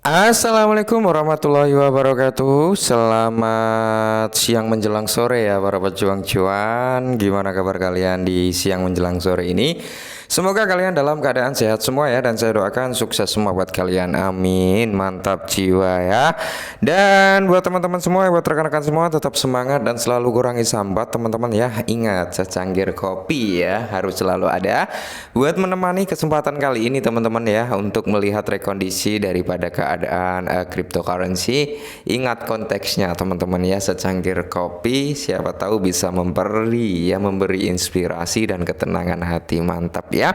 Assalamualaikum warahmatullahi wabarakatuh. Selamat siang menjelang sore ya para pejuang cuan. Gimana kabar kalian di siang menjelang sore ini? Semoga kalian dalam keadaan sehat semua ya, dan saya doakan sukses semua buat kalian. Amin. Mantap jiwa ya. Dan buat teman-teman semua, buat rekan-rekan semua, tetap semangat dan selalu kurangi sambat teman-teman ya. Ingat, secangkir kopi ya harus selalu ada buat menemani kesempatan kali ini teman-teman ya, untuk melihat rekondisi daripada keadaan cryptocurrency. Ingat konteksnya teman-teman ya, secangkir kopi siapa tahu bisa memberi inspirasi dan ketenangan hati. Mantap ya.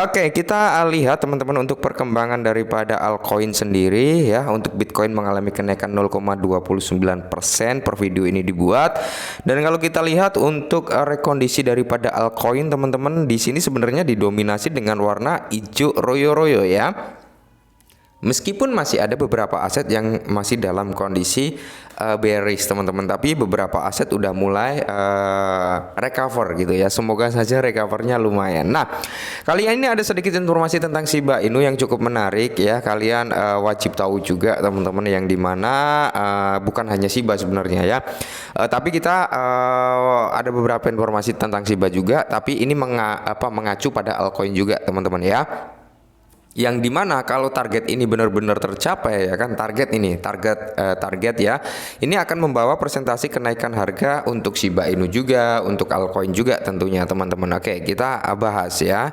Oke, kita lihat teman-teman untuk perkembangan daripada altcoin sendiri ya. Untuk Bitcoin mengalami kenaikan 0,29% per video ini dibuat. Dan kalau kita lihat untuk rekondisi daripada altcoin teman-teman, di sini sebenarnya didominasi dengan warna hijau royo-royo ya. Meskipun masih ada beberapa aset yang masih dalam kondisi bearish teman-teman, tapi beberapa aset udah mulai recover gitu ya. Semoga saja recovernya lumayan. Nah, kali ini ada sedikit informasi tentang Shiba Inu yang cukup menarik ya. Kalian wajib tahu juga teman-teman, yang dimana bukan hanya Shiba sebenarnya ya, tapi kita ada beberapa informasi tentang Shiba juga, tapi ini mengacu pada altcoin juga teman-teman ya. Yang dimana kalau target ini benar-benar tercapai ya kan, target ya, ini akan membawa presentasi kenaikan harga untuk Shiba Inu juga, untuk altcoin juga tentunya teman-teman. Oke, kita bahas ya.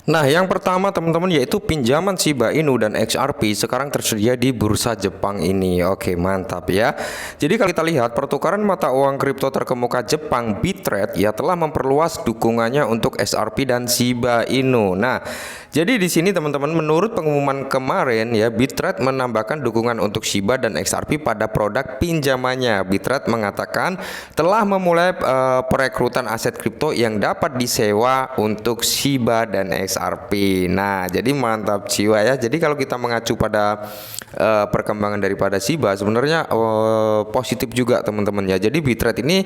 Nah, yang pertama teman-teman yaitu pinjaman Shiba Inu dan XRP sekarang tersedia di bursa Jepang ini. Oke, mantap ya. Jadi kalau kita lihat pertukaran mata uang kripto terkemuka Jepang, Bitrate ya, telah memperluas dukungannya untuk XRP dan Shiba Inu. Nah, jadi di sini teman-teman, menurut pengumuman kemarin ya, Bitrate menambahkan dukungan untuk Shiba dan XRP pada produk pinjamannya. Bitrate mengatakan telah memulai perekrutan aset kripto yang dapat disewa untuk Shiba dan XRP. Nah, jadi mantap jiwa ya. Jadi kalau kita mengacu pada perkembangan daripada Shiba, sebenarnya positif juga teman-teman ya. Jadi Bitrate ini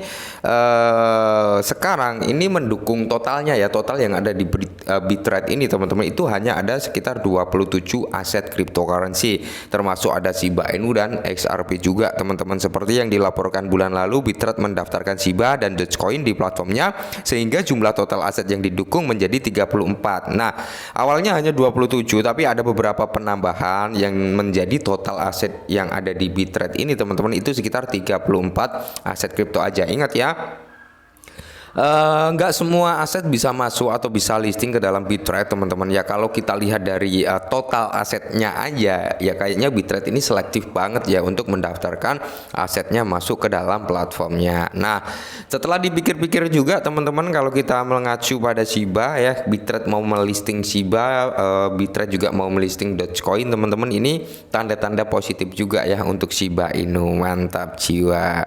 sekarang ini mendukung totalnya ya. Total yang ada di Bitrate ini teman-teman itu hanya ada sekitar 27 aset cryptocurrency, termasuk ada Shiba Inu dan XRP juga teman-teman. Seperti yang dilaporkan bulan lalu, Bitrate mendaftarkan Shiba dan Dogecoin di platformnya, sehingga jumlah total aset yang didukung menjadi 34. Nah, awalnya hanya 27, tapi ada beberapa penambahan yang menjadi total aset yang ada di Bitrate ini teman-teman itu sekitar 34 aset kripto aja. Ingat ya, nggak semua aset bisa masuk atau bisa listing ke dalam Bitrate teman-teman ya. Kalau kita lihat dari total asetnya aja ya, kayaknya Bitrate ini selektif banget ya untuk mendaftarkan asetnya masuk ke dalam platformnya. Nah, setelah dipikir-pikir juga teman-teman, kalau kita mengacu pada Shiba ya, Bitrate mau melisting Shiba, Bitrate juga mau melisting Dogecoin teman-teman. Ini tanda-tanda positif juga ya untuk Shiba Inu. Mantap jiwa.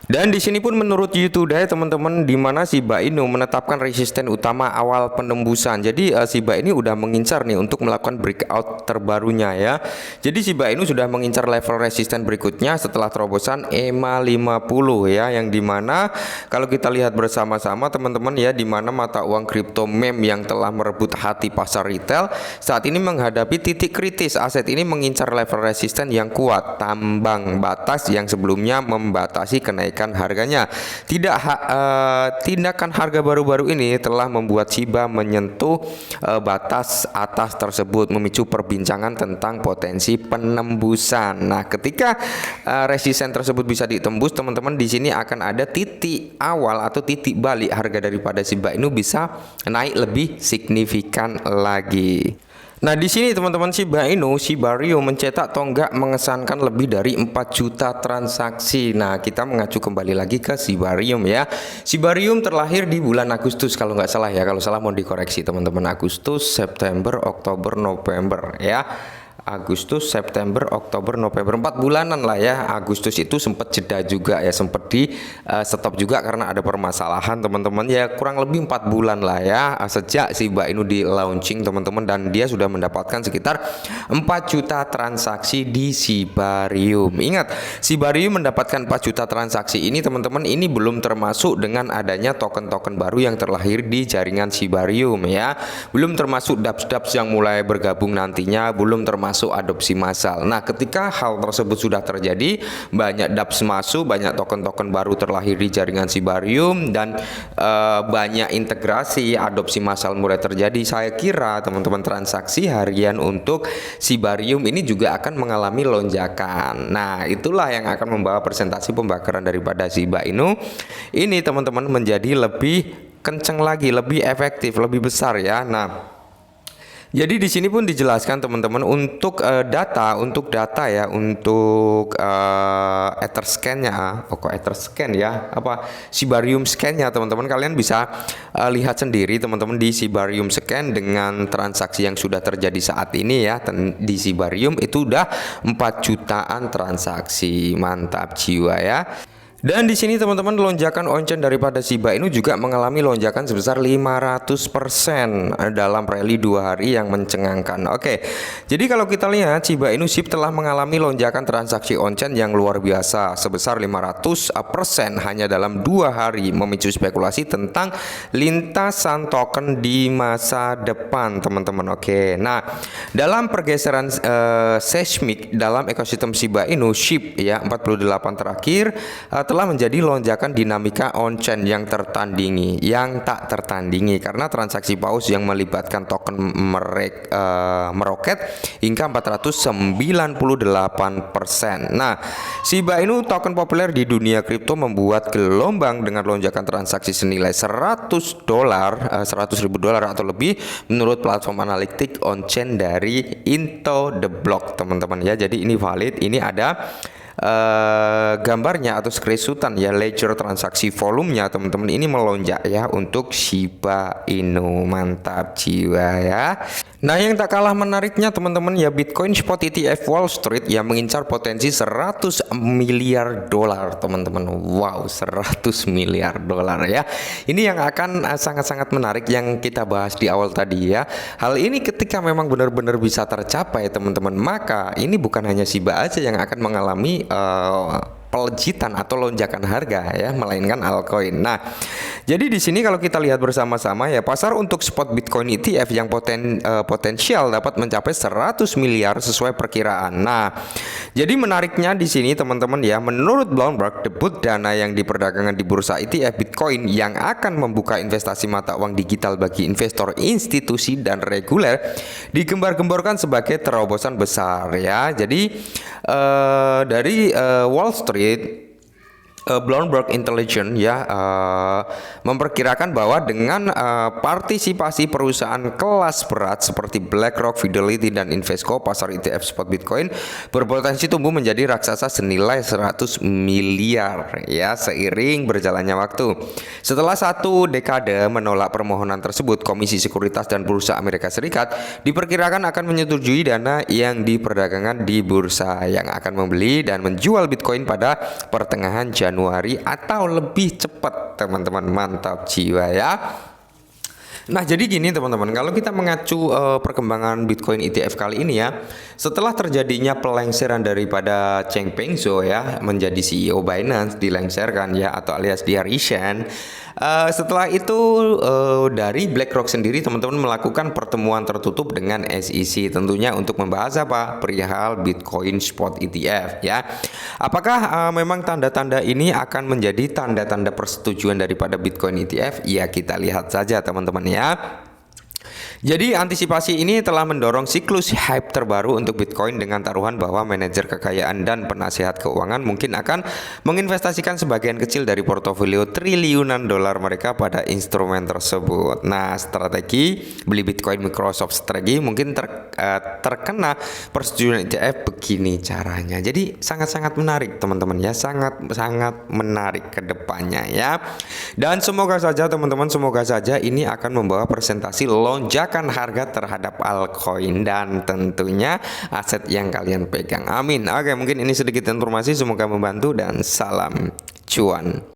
Dan di sini pun menurut YouTube Today teman-teman, di mana Shiba Inu menetapkan resisten utama awal penembusan. Jadi Shiba ini udah mengincar nih untuk melakukan breakout terbarunya ya. Jadi Shiba Inu sudah mengincar level resisten berikutnya setelah terobosan EMA 50 ya, yang dimana kalau kita lihat bersama-sama teman-teman ya, di mana mata uang kripto meme yang telah merebut hati pasar retail saat ini menghadapi titik kritis. Aset ini mengincar level resisten yang kuat, tambang batas yang sebelumnya membatasi kenaikan harganya. Tindakan harga baru-baru ini telah membuat Shiba menyentuh batas atas tersebut, memicu perbincangan tentang potensi penembusan. Nah, ketika resisten tersebut bisa ditembus teman-teman, di sini akan ada titik awal atau titik balik harga daripada Shiba Inu bisa naik lebih signifikan lagi. Nah, di sini teman-teman, Shibarium mencetak tonggak mengesankan lebih dari 4 juta transaksi. Nah, kita mengacu kembali lagi ke Shibarium ya. Shibarium terlahir di bulan Agustus kalau nggak salah ya. Kalau salah mau dikoreksi teman-teman. Agustus, September, Oktober, November ya. Agustus, September, Oktober, November, 4 bulanan lah ya. Agustus itu sempat jeda juga ya, sempat di stop juga karena ada permasalahan teman-teman ya. Kurang lebih 4 bulan lah ya sejak Shiba Inu di launching teman-teman, dan dia sudah mendapatkan sekitar 4 juta transaksi di Shibarium. Ingat, Shibarium mendapatkan 4 juta transaksi ini teman-teman, ini belum termasuk dengan adanya token-token baru yang terlahir di jaringan Shibarium ya. Belum termasuk dApps yang mulai bergabung nantinya, belum termasuk masuk adopsi massal. Nah, ketika hal tersebut sudah terjadi, banyak dApps masuk, banyak token-token baru terlahir di jaringan Shibarium, dan banyak integrasi adopsi massal mulai terjadi. Saya kira teman-teman transaksi harian untuk Shibarium ini juga akan mengalami lonjakan. Nah, itulah yang akan membawa presentasi pembakaran daripada Shiba Inu ini teman-teman menjadi lebih kenceng lagi, lebih efektif, lebih besar ya. Nah, jadi di sini pun dijelaskan teman-teman untuk data ya, untuk Etherscan-nya, kok Etherscan ya, apa Shibarium Scan-nya teman-teman, kalian bisa lihat sendiri teman-teman di Shibarium Scan dengan transaksi yang sudah terjadi saat ini ya. Di Shibarium itu udah 4 jutaan transaksi, mantap jiwa ya. Dan di sini teman-teman lonjakan on-chain daripada Shiba Inu juga mengalami lonjakan sebesar 500% dalam rally 2 hari yang mencengangkan. Oke, jadi kalau kita lihat Shiba Inu SHIB telah mengalami lonjakan transaksi on-chain yang luar biasa sebesar 500% hanya dalam 2 hari, memicu spekulasi tentang lintasan token di masa depan teman-teman. Oke, nah dalam pergeseran seismik dalam ekosistem Shiba Inu SHIB ya 48 terakhir telah menjadi lonjakan dinamika on-chain yang tak tertandingi karena transaksi paus yang melibatkan token meroket hingga 498%. Nah, Shiba Inu token populer di dunia kripto membuat gelombang dengan lonjakan transaksi senilai $100.000 atau lebih menurut platform analitik on-chain dari Into the Block teman-teman ya. Jadi ini valid, ini ada gambarnya atau screenshotan ya, ledger transaksi volumenya teman-teman, ini melonjak ya untuk Shiba Inu, mantap jiwa ya. Nah, yang tak kalah menariknya teman-teman ya, Bitcoin Spot ETF Wall Street yang mengincar potensi $100 miliar teman-teman. Wow, $100 miliar ya. Ini yang akan sangat-sangat menarik yang kita bahas di awal tadi ya. Hal ini ketika memang benar-benar bisa tercapai teman-teman, maka ini bukan hanya Shiba aja yang akan mengalami pelejitan atau lonjakan harga ya, melainkan altcoin. Nah, jadi di sini kalau kita lihat bersama-sama ya, pasar untuk spot Bitcoin ETF yang potensial dapat mencapai 100 miliar sesuai perkiraan. Nah, jadi menariknya di sini teman-teman ya, menurut Bloomberg, debut dana yang diperdagangkan di bursa ETF Bitcoin yang akan membuka investasi mata uang digital bagi investor institusi dan reguler digembar-gemborkan sebagai terobosan besar ya. Jadi dari Wall Street, Bloomberg Intelligence ya memperkirakan bahwa dengan partisipasi perusahaan kelas berat seperti BlackRock, Fidelity, dan Invesco, pasar ETF spot Bitcoin berpotensi tumbuh menjadi raksasa senilai 100 miliar ya seiring berjalannya waktu. Setelah 1 dekade menolak permohonan tersebut, Komisi Sekuritas dan Bursa Amerika Serikat diperkirakan akan menyetujui dana yang diperdagangkan di bursa yang akan membeli dan menjual Bitcoin pada pertengahan Januari atau lebih cepat teman-teman, mantap jiwa ya. Nah, jadi gini teman-teman, kalau kita mengacu perkembangan Bitcoin ETF kali ini ya, setelah terjadinya pelengseran daripada Cheng Peng Zhou ya menjadi CEO Binance, dilengserkan ya atau alias diarishan. Setelah itu dari BlackRock sendiri teman-teman melakukan pertemuan tertutup dengan SEC tentunya untuk membahas apa? Perihal Bitcoin Spot ETF ya. Apakah memang tanda-tanda ini akan menjadi tanda-tanda persetujuan daripada Bitcoin ETF? Ya, kita lihat saja teman-teman ya. Jadi antisipasi ini telah mendorong siklus hype terbaru untuk Bitcoin dengan taruhan bahwa manajer kekayaan dan penasehat keuangan mungkin akan menginvestasikan sebagian kecil dari portofolio triliunan dolar mereka pada instrumen tersebut. Nah, strategi beli Bitcoin Microsoft strategi mungkin terkena persetujuan ETF begini caranya. Jadi sangat-sangat menarik teman-teman ya, sangat-sangat menarik ke depannya ya. Dan semoga saja teman-teman, semoga saja ini akan membawa presentasi lonjakan harga terhadap altcoin dan tentunya aset yang kalian pegang. Amin. Oke, mungkin ini sedikit informasi, semoga membantu dan salam cuan.